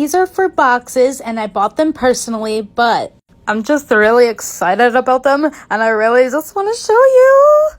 these are for boxes and I bought them personally, but I'm just really excited about them and I really just want to show you.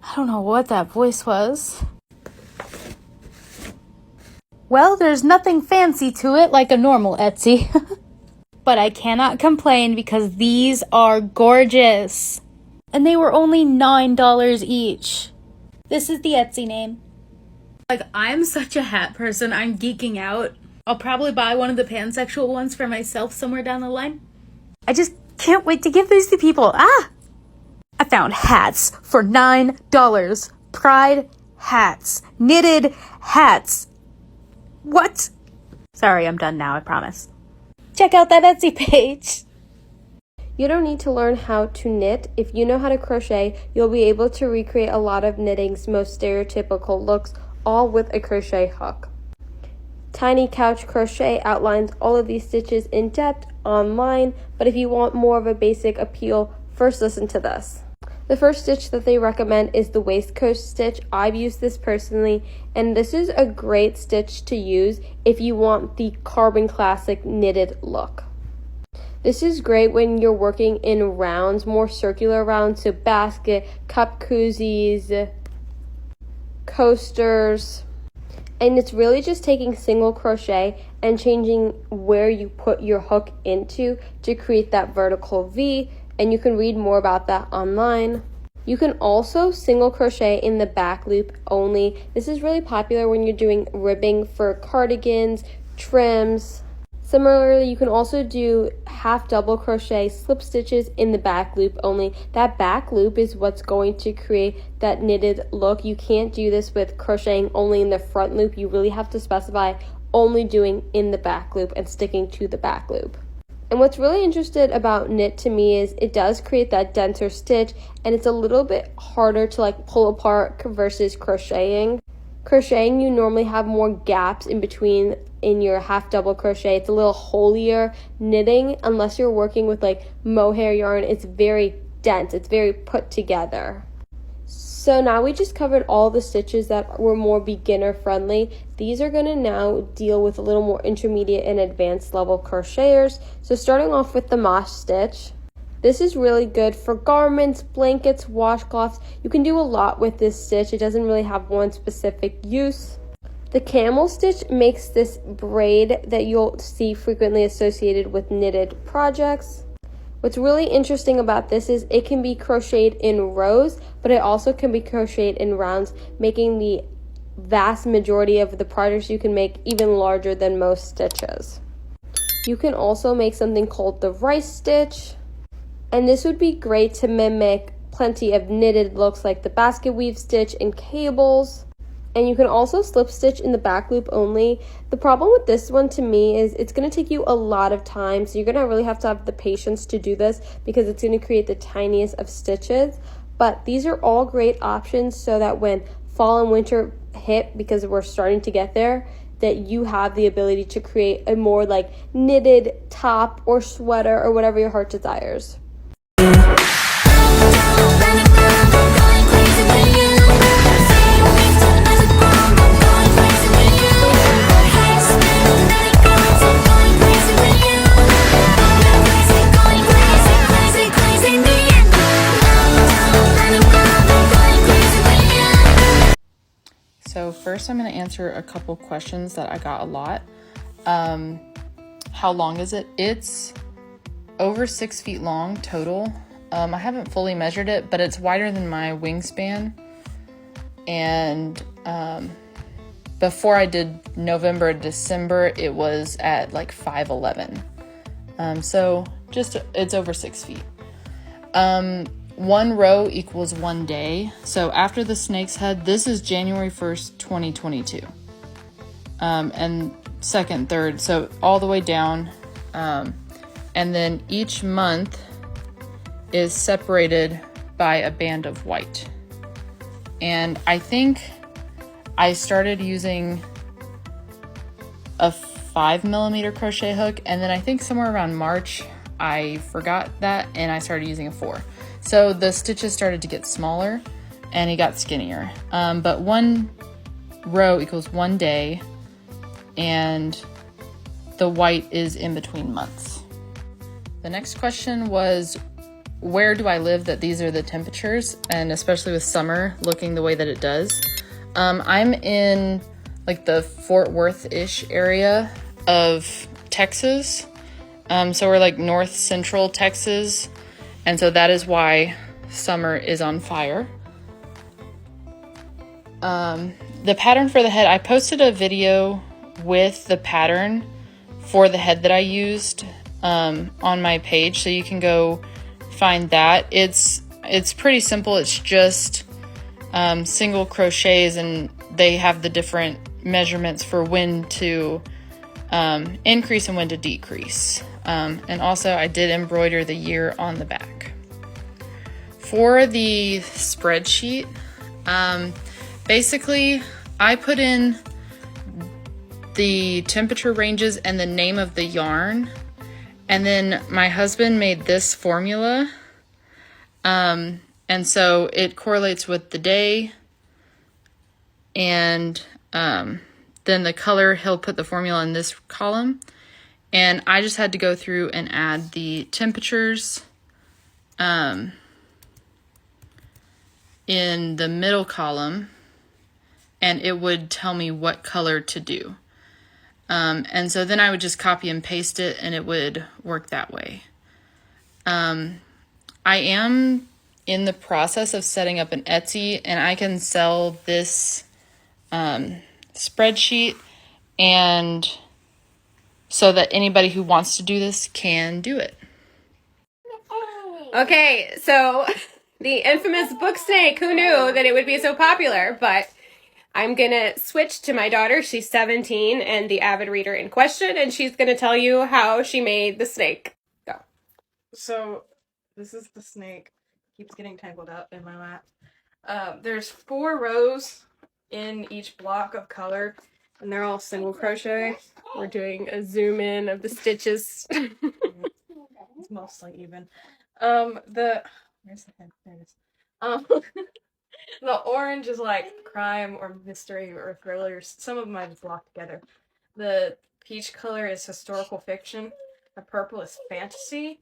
I don't know what that voice was. Well, there's nothing fancy to it like a normal Etsy. But I cannot complain because these are gorgeous. And they were only $9 each. This is the Etsy name. Like, I'm such a hat person, I'm geeking out. I'll probably buy one of the pansexual ones for myself somewhere down the line. I just can't wait to give these to people. I found hats for $9. Pride hats. Knitted hats. What? Sorry, I'm done now, I promise. Check out that Etsy page. You don't need to learn how to knit. If you know how to crochet, you'll be able to recreate a lot of knitting's most stereotypical looks, all with a crochet hook. Tiny Couch Crochet outlines all of these stitches in depth online, but if you want more of a basic appeal, first listen to this. The first stitch that they recommend is the waistcoat stitch. I've used this personally, and this is a great stitch to use if you want the Carbon Classic knitted look. This is great when you're working in rounds, more circular rounds, so basket, cup koozies, coasters. And it's really just taking single crochet and changing where you put your hook into to create that vertical V, and you can read more about that online. You can also single crochet in the back loop only. This is really popular when you're doing ribbing for cardigans, trims. Similarly, you can also do half double crochet slip stitches in the back loop only. That back loop is what's going to create that knitted look. You can't do this with crocheting only in the front loop. You really have to specify only doing in the back loop and sticking to the back loop. And what's really interesting about knit to me is it does create that denser stitch, and it's a little bit harder to like pull apart versus crocheting. Crocheting, you normally have more gaps in between in your half double crochet. It's a little holier. Knitting, unless you're working with like mohair yarn, it's very dense. It's very put together. So now we just covered all the stitches that were more beginner friendly. These are going to now deal with a little more intermediate and advanced level crocheters. So starting off with the moss stitch. This is really good for garments, blankets, washcloths. You can do a lot with this stitch. It doesn't really have one specific use. The camel stitch makes this braid that you'll see frequently associated with knitted projects. What's really interesting about this is it can be crocheted in rows, but it also can be crocheted in rounds, making the vast majority of the projects you can make even larger than most stitches. You can also make something called the rice stitch, and this would be great to mimic plenty of knitted looks like the basket weave stitch and cables. And you can also slip stitch in the back loop only. The problem with this one to me is it's going to take you a lot of time, so you're going to really have to have the patience to do this because it's going to create the tiniest of stitches. But these are all great options so that when fall and winter hit, because we're starting to get there, that you have the ability to create a more like knitted top or sweater or whatever your heart desires. So first I'm going to answer a couple questions that I got a lot. How long is it? It's over 6 feet long total. I haven't fully measured it, but it's wider than my wingspan. And before I did November, December, it was at like 5'11". So just it's over 6 feet. 1 row equals 1 day. So after the snake's head, this is January 1st, 2022. And second, third, so all the way down. And then each month is separated by a band of white. And I think I started using a 5mm crochet hook, and then I think somewhere around March, I forgot that and I started using a 4. So the stitches started to get smaller and it got skinnier. But 1 row equals 1 day, and the white is in between months. The next question was, where do I live that these are the temperatures, and especially with summer looking the way that it does. I'm in like the Fort Worth-ish area of Texas. So we're like north central Texas, and so that is why summer is on fire. The pattern for the head, I posted a video with the pattern for the head that I used on my page, so you can go find that. It's pretty simple. It's just single crochets, and they have the different measurements for when to increase and when to decrease. And also I did embroider the year on the back. For the spreadsheet, basically I put in the temperature ranges and the name of the yarn, and then my husband made this formula, and so it correlates with the day, and then the color, he'll put the formula in this column, and I just had to go through and add the temperatures in the middle column, and it would tell me what color to do. And so then I would just copy and paste it, and it would work that way. I am in the process of setting up an Etsy, and I can sell this spreadsheet, and so that anybody who wants to do this can do it. Okay, so the infamous book snake, who knew that it would be so popular? But I'm gonna switch to my daughter. She's 17 and the avid reader in question, and she's gonna tell you how she made the snake. Go. So this is the snake. Keeps getting tangled up in my lap. There's 4 rows in each block of color, and they're all single crochet. We're doing a zoom in of the stitches. It's mostly even. Where's the head? There it is. The orange is like crime or mystery or thrillers. Some of them I just blocked together. The peach color is historical fiction. The purple is fantasy.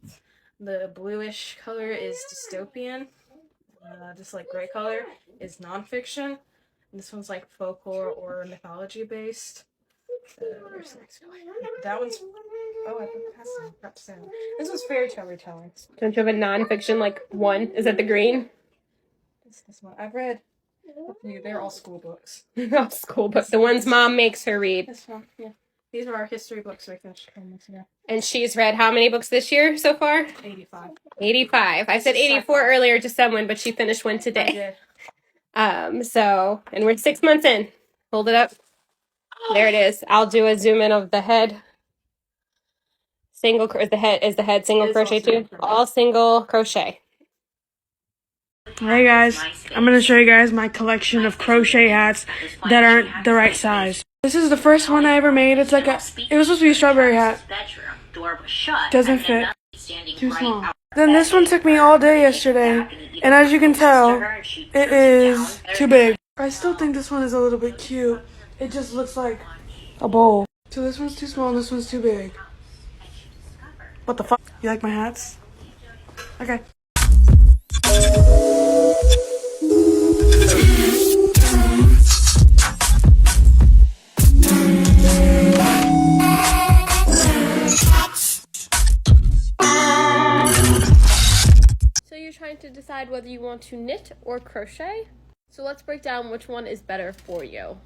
The bluish color is dystopian. Just like gray color is nonfiction. And this one's like folklore or mythology based. Where's the next color? That one's. Oh, I forgot to say. This one's fairy tale retelling. Don't you have a nonfiction like one? Is that the green? It's this one. I've read a few. They're all school books. No, school books. The ones Mom makes her read. This one, yeah. These are our history books we finished 10 months ago. And she's read how many books this year so far? 85. 85. I said 84 earlier to someone, but she finished one today. I did. And we're 6 months in. Hold it up. There it is. I'll do a zoom in of the head. Is the head single crochet too? All single crochet. Hey guys, I'm going to show you guys my collection of crochet hats that aren't the right size. This is the first one I ever made. It's like it was supposed to be a strawberry hat. Doesn't fit. Too small. Then this one took me all day yesterday, and as you can tell, it is too big. I still think this one is a little bit cute. It just looks like a bowl. So this one's too small and this one's too big. What the fuck? You like my hats? Okay. So you're trying to decide whether you want to knit or crochet? So let's break down which one is better for you.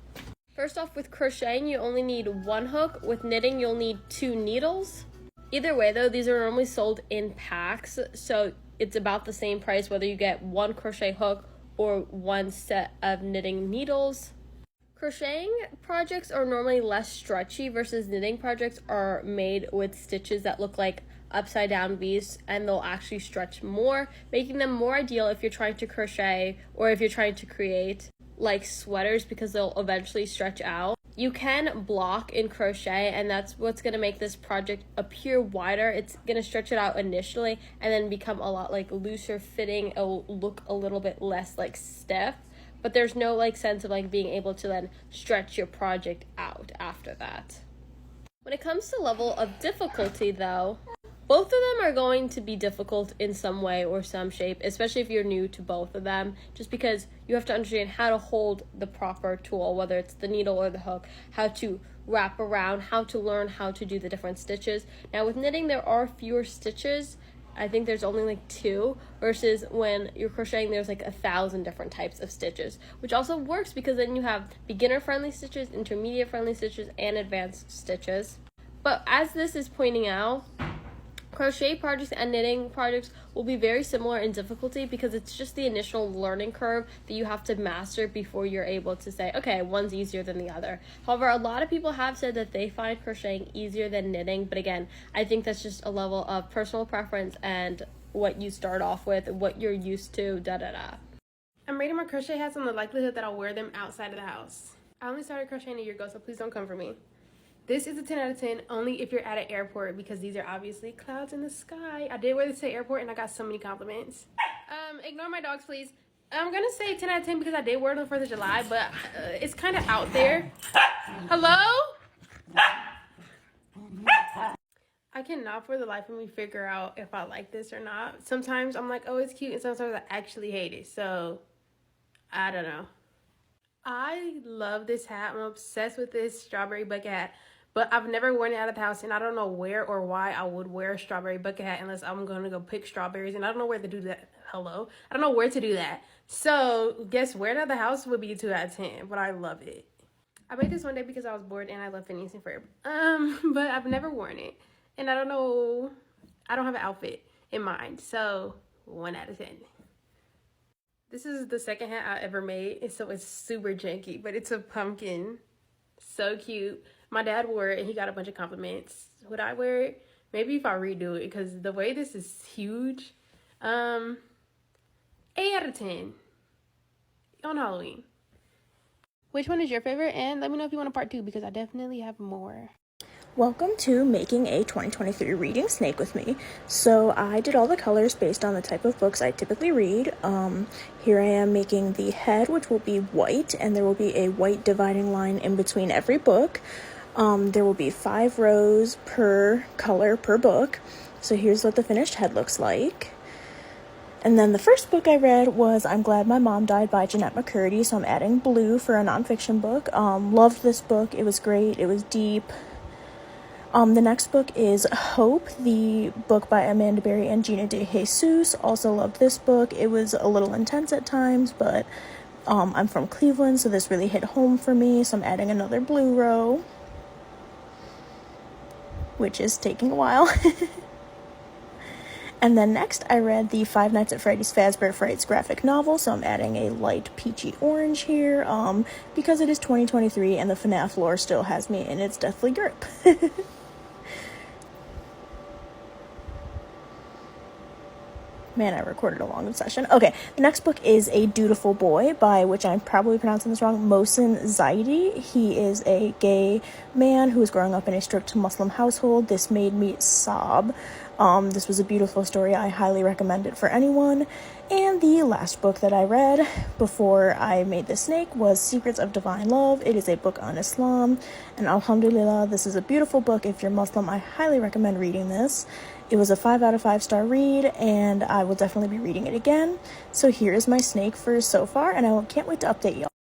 First off, with crocheting, you only need 1 hook. With knitting, you'll need 2 needles. Either way, though, these are normally sold in packs, so it's about the same price whether you get 1 crochet hook or 1 set of knitting needles. Crocheting projects are normally less stretchy versus knitting projects are made with stitches that look like upside down V's, and they'll actually stretch more, making them more ideal if you're trying to crochet or if you're trying to create like sweaters, because they'll eventually stretch out. You can block in crochet, and that's what's going to make this project appear wider. It's going to stretch it out initially and then become a lot like looser fitting. It'll look a little bit less like stiff, but there's no like sense of like being able to then stretch your project out after that. When it comes to level of difficulty though, both of them are going to be difficult in some way or some shape, especially if you're new to both of them, just because you have to understand how to hold the proper tool, whether it's the needle or the hook, how to wrap around, how to learn how to do the different stitches. Now with knitting, there are fewer stitches. I think there's only like 2, versus when you're crocheting, there's like 1,000 different types of stitches, which also works because then you have beginner-friendly stitches, intermediate-friendly stitches, and advanced stitches. But as this is pointing out, crochet projects and knitting projects will be very similar in difficulty because it's just the initial learning curve that you have to master before you're able to say, okay, one's easier than the other. However, a lot of people have said that they find crocheting easier than knitting, but again, I think that's just a level of personal preference and what you start off with, what you're used to, da-da-da. I'm rating my crochet hats on the likelihood that I'll wear them outside of the house. I only started crocheting a year ago, so please don't come for me. This is a 10 out of 10 only if you're at an airport because these are obviously clouds in the sky. I did wear this to the airport and I got so many compliments. Ignore my dogs, please. I'm gonna say 10 out of 10 because I did wear it on the 4th of July, but it's kind of out there. Hello? I cannot for the life of me figure out if I like this or not. Sometimes I'm like, oh, it's cute, and sometimes I actually hate it. So, I don't know. I love this hat. I'm obsessed with this strawberry bucket hat. But I've never worn it out of the house, and I don't know where or why I would wear a strawberry bucket hat unless I'm going to go pick strawberries, and I don't know where to do that. Hello? I don't know where to do that. So, guess wearing it out of the house would be a 2 out of 10, but I love it. I made this one day because I was bored, and I love Phineas and Ferb. But I've never worn it, and I don't know, I don't have an outfit in mind, so 1 out of 10. This is the second hat I ever made, so it's super janky, but it's a pumpkin. So cute. My dad wore it and he got a bunch of compliments. Would I wear it? Maybe if I redo it, because the way this is huge. 8 out of 10 on Halloween. Which one is your favorite? And let me know if you want a part 2 because I definitely have more. Welcome to making a 2023 reading snake with me. So I did all the colors based on the type of books I typically read. Here I am making the head, which will be white, and there will be a white dividing line in between every book. There will be 5 rows per color per book. So here's what the finished head looks like. And then the first book I read was I'm Glad My Mom Died by Jeanette McCurdy. So I'm adding blue for a nonfiction book. Loved this book. It was great. It was deep. The next book is Hope, the book by Amanda Berry and Gina De Jesus. Also loved this book. It was a little intense at times, but I'm from Cleveland, so this really hit home for me. So I'm adding another blue row, which is taking a while. And then next I read the Five Nights at Freddy's Fazbear Frights graphic novel, so I'm adding a light peachy orange here, because it is 2023 and the FNAF lore still has me in its deathly grip. Man, I recorded a long session. Okay, the next book is A Dutiful Boy, by, which I'm probably pronouncing this wrong, Mohsen Zaidi. He is a gay man who is growing up in a strict Muslim household. This made me sob. This was a beautiful story. I highly recommend it for anyone. And the last book that I read before I made the snake was Secrets of Divine Love. It is a book on Islam, and alhamdulillah, this is a beautiful book. If you're Muslim, I highly recommend reading this. It was a 5 out of 5 star read, and I will definitely be reading it again. So here is my snake for so far, and I can't wait to update y'all.